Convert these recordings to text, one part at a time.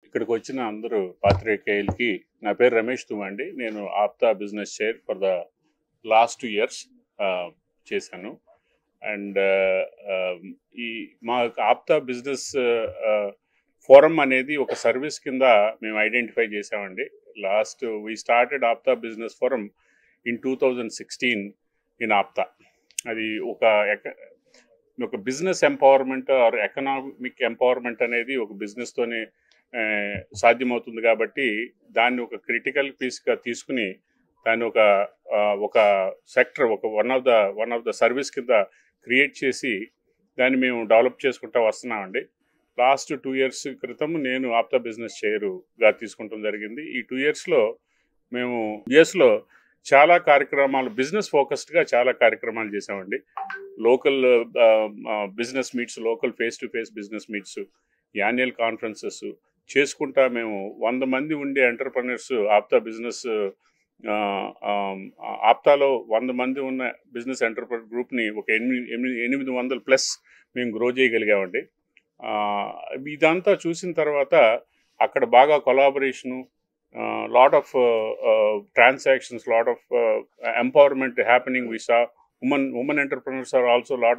ఇక్కడికి వచ్చిన అందరూ పాత్రికేయులకి నా పేరు రమేష్ తుమ్మండి. నేను APTA business chair for the last 2 years చేశాను. అండ్ ఈ మా ఆప్తా బిజినెస్ ఫోరం అనేది ఒక సర్వీస్ కింద మేము ఐడెంటిఫై చేసామండి. We started APTA business forum in 2016 in APTA. అది ఒక business empowerment or economic empowerment అనేది ఒక బిజినెస్తోనే సాధ్యమవుతుంది. కాబట్టి దాన్ని ఒక క్రిటికల్ పీస్గా తీసుకుని దాన్ని ఒక sector one of the service కింద క్రియేట్ చేసి దాన్ని మేము డెవలప్ చేసుకుంటూ వస్తున్నామండి. లాస్ట్ 2 years క్రితం నేను ఆప్తా బిజినెస్ చైర్గా తీసుకుంటాం జరిగింది. ఈ 2 yearsలో మేము యుఎస్లో చాలా కార్యక్రమాలు బిజినెస్ ఫోకస్డ్గా చాలా కార్యక్రమాలు చేసామండి. Local business meets, local face to face business meets, annual conferences చేసుకుంటా మేము 100 మంది ఉండే ఎంటర్ప్రెన్యూర్స్ ఆప్తాలో 100 మంది ఉన్న బిజినెస్ ఎంటర్ప్రెన్యూర్ గ్రూప్ని ఒక 800+ మేము గ్రో చేయగలిగామండి. ఇదంతా చూసిన తర్వాత అక్కడ బాగా కొలాబరేషను, lot of transactions, lot of empowerment happening. We saw women entrepreneurs are also lot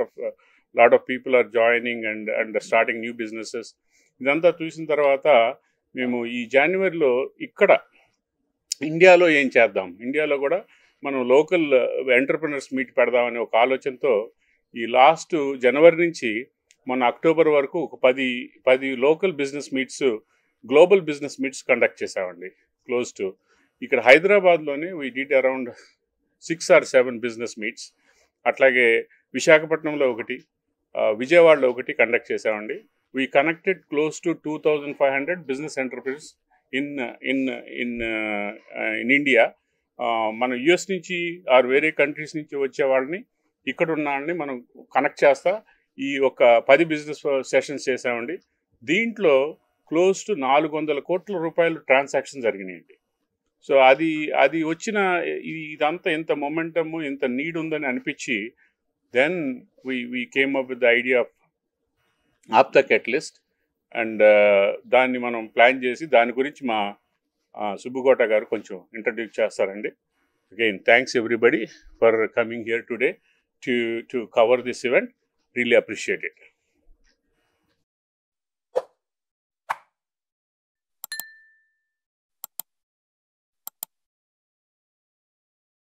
of people are joining and starting new businesses. ఇదంతా చూసిన తర్వాత మేము ఈ జనవరిలో ఇక్కడ ఇండియాలో ఏం చేద్దాం, ఇండియాలో కూడా మనం లోకల్ ఎంటర్ప్రెన్యూర్స్ మీట్ పెడదామనే ఒక ఆలోచనతో ఈ లాస్ట్ జనవరి నుంచి మన అక్టోబర్ వరకు ఒక 10 local business meets, global business meets conduct చేసామండి. క్లోజ్ టు ఇక్కడ హైదరాబాద్లోనే we did around 6 or 7 business meets. అట్లాగే విశాఖపట్నంలో ఒకటి, విజయవాడలో ఒకటి కండక్ట్ చేసామండి. We connected close to 2500 business enterprises in India. మన యుఎస్ నుంచి ఆర్ వేరే కంట్రీస్ నుంచి వచ్చే వాళ్ళని, ఇక్కడ ఉన్న వాళ్ళని మనం కనెక్ట్ చేస్తా ఈ ఒక 10 బిజినెస్ సెషన్స్ చేసామండి. దీంట్లో క్లోజ్ టు 400 కోట్ల రూపాయలు ట్రాన్సాక్షన్ జరిగినాయండి. సో అది వచ్చిన ఇదంతా ఇంత మొమెంటము, ఇంత నీడ్ ఉందని అనిపించి then we came up with the idea of APTA catalyst. And దాన్ని మనం ప్లాన్ చేసి దాని గురించి మా సుబ్బుకోట గారు కొంచెం ఇంట్రడ్యూస్ చేస్తారండి. Again thanks everybody for coming here today to cover this event. Really appreciate it.